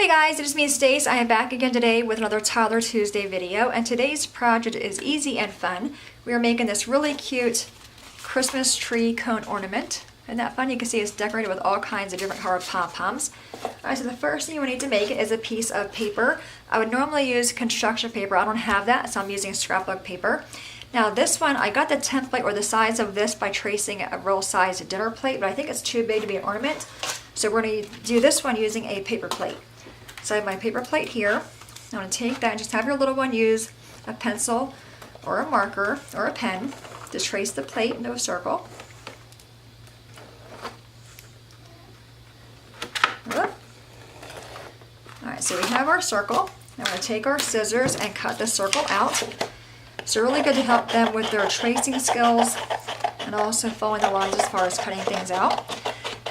Hey guys, it is me, Stace. I am back again today with another Toddler Tuesday video, and today's project is easy and fun. We are making this really cute Christmas tree cone ornament. Isn't that fun? You can see it's decorated with all kinds of different colored pom-poms. Alright, so the first thing you need to make is a piece of paper. I would normally use construction paper. I don't have that, so I'm using scrapbook paper. Now this one, I got the template or the size of this by tracing a real size dinner plate, but I think it's too big to be an ornament. So we're going to do this one using a paper plate. So I have my paper plate here. I'm going to take that and just have your little one use a pencil or a marker or a pen to trace the plate into a circle. Alright, so we have our circle. Now we're going to take our scissors and cut the circle out. So really good to help them with their tracing skills and also following the lines as far as cutting things out.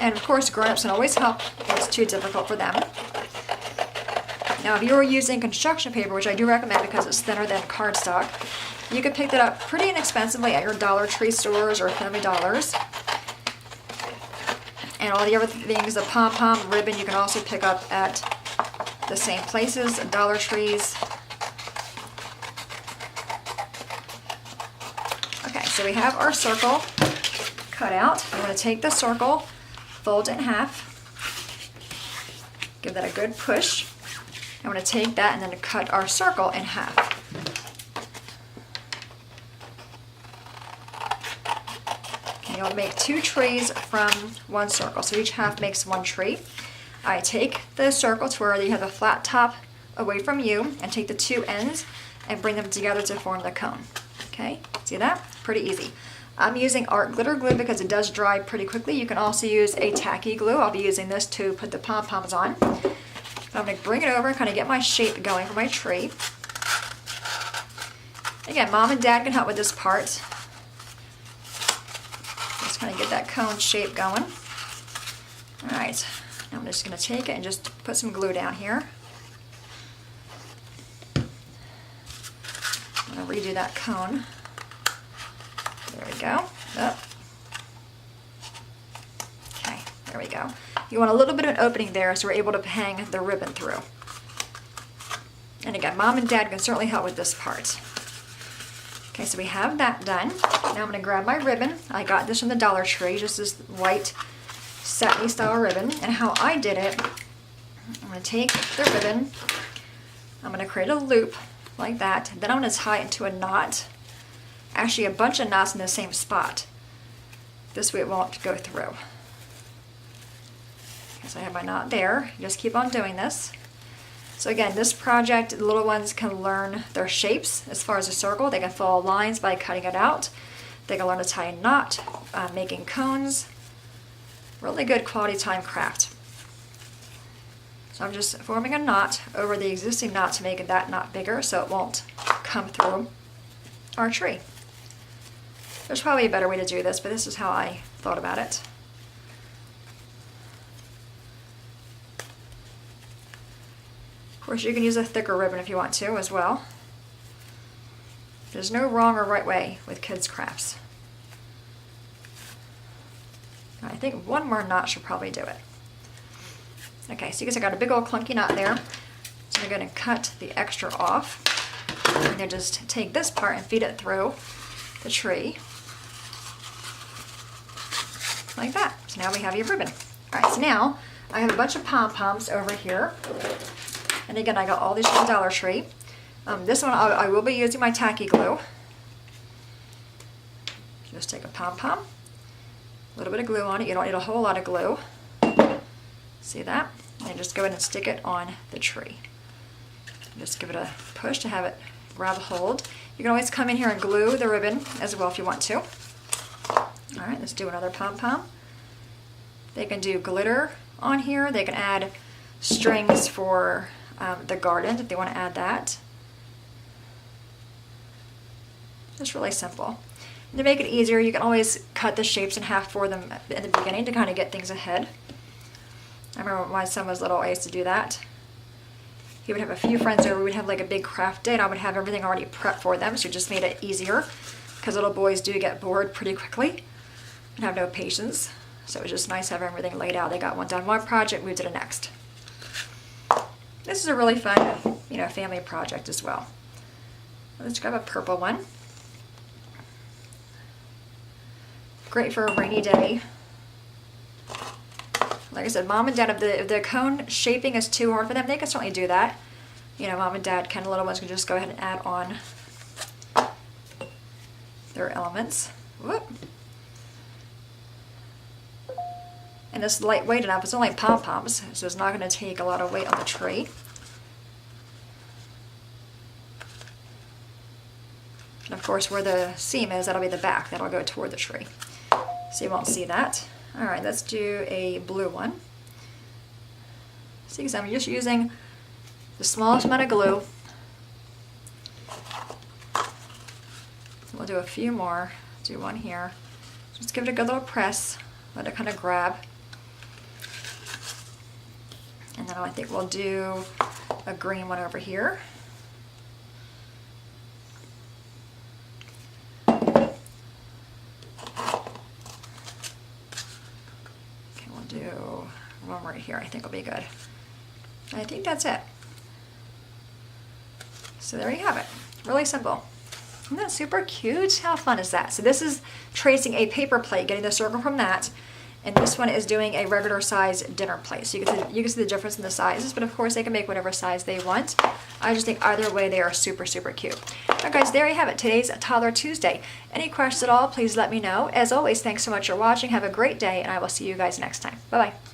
And of course, grown-ups can always help if it's too difficult for them. Now, if you were using construction paper, which I do recommend because it's thinner than cardstock, you could pick that up pretty inexpensively at your Dollar Tree stores or Family Dollars. And all the other things, the pom-pom ribbon, you can also pick up at the same places, Dollar Trees. Okay, so we have our circle cut out. I'm going to take the circle, fold it in half, give that a good push. I'm going to take that and then cut our circle in half. And you'll make two trees from one circle, so each half makes one tree. I take the circle to where you have the flat top away from you and take the two ends and bring them together to form the cone. Okay, see that? Pretty easy. I'm using art glitter glue because it does dry pretty quickly. You can also use a tacky glue. I'll be using this to put the pom-poms on. I'm going to bring it over and kind of get my shape going for my tree. Again, Mom and Dad can help with this part. Just kind of get that cone shape going. Alright, now I'm just going to take it and just put some glue down here. I'm going to redo that cone. There we go. Up. Okay, there we go. You want a little bit of an opening there so we're able to hang the ribbon through. And again, Mom and Dad can certainly help with this part. Okay, so we have that done. Now I'm going to grab my ribbon. I got this from the Dollar Tree, just this white satiny style ribbon. And how I did it, I'm going to take the ribbon, I'm going to create a loop like that, then I'm going to tie it into a knot. Actually, a bunch of knots in the same spot. This way it won't go through. So I have my knot there. Just keep on doing this. So again, this project, the little ones can learn their shapes as far as a circle. They can follow lines by cutting it out. They can learn to tie a knot, making cones. Really good quality time craft. So I'm just forming a knot over the existing knot to make that knot bigger so it won't come through our tree. There's probably a better way to do this, but this is how I thought about it. Of course, you can use a thicker ribbon if you want to as well. There's no wrong or right way with kids' crafts. I think one more knot should probably do it. Okay, so you guys, I got a big old clunky knot there. So I'm going to cut the extra off. And then just take this part and feed it through the tree. Like that. So now we have your ribbon. Alright, so now I have a bunch of pom-poms over here. And again, I got all these from Dollar Tree. This one I will be using my tacky glue. Just take a pom-pom, a little bit of glue on it. You don't need a whole lot of glue. See that? And just go ahead and stick it on the tree. Just give it a push to have it grab hold. You can always come in here and glue the ribbon as well if you want to. Alright, let's do another pom-pom. They can do glitter on here. They can add strings for the garden if they want to add that. Just really simple. And to make it easier, you can always cut the shapes in half for them in the beginning to kind of get things ahead. I remember when my son was little, I used to do that. He would have a few friends over, we would have like a big craft day, and I would have everything already prepped for them, so it just made it easier, because little boys do get bored pretty quickly and have no patience. So it was just nice having everything laid out. They got one done one project, moved to the next. This is a really fun, you know, family project as well. Let's grab a purple one. Great for a rainy day. Like I said, Mom and Dad, if the cone shaping is too hard for them, they can certainly do that. You know, Mom and Dad, kind of little ones, can just go ahead and add on their elements. Whoop. And it's lightweight enough. It's only pom-poms, so it's not going to take a lot of weight on the tree. And of course, where the seam is, that'll be the back. That'll go toward the tree. So you won't see that. All right, let's do a blue one. See, I'm just using the smallest amount of glue. We'll do a few more. Do one here. Just give it a good little press. Let it kind of grab. And then I think we'll do a green one over here. Do one right here, I think will be good. And I think that's it. So there you have it. Really simple. Isn't that super cute? How fun is that? So this is tracing a paper plate, getting the circle from that. And this one is doing a regular size dinner plate. So you can see the difference in the sizes, but of course they can make whatever size they want. I just think either way they are super, super cute. All right, guys, there you have it. Today's Toddler Tuesday. Any questions at all, please let me know. As always, thanks so much for watching. Have a great day, and I will see you guys next time. Bye-bye.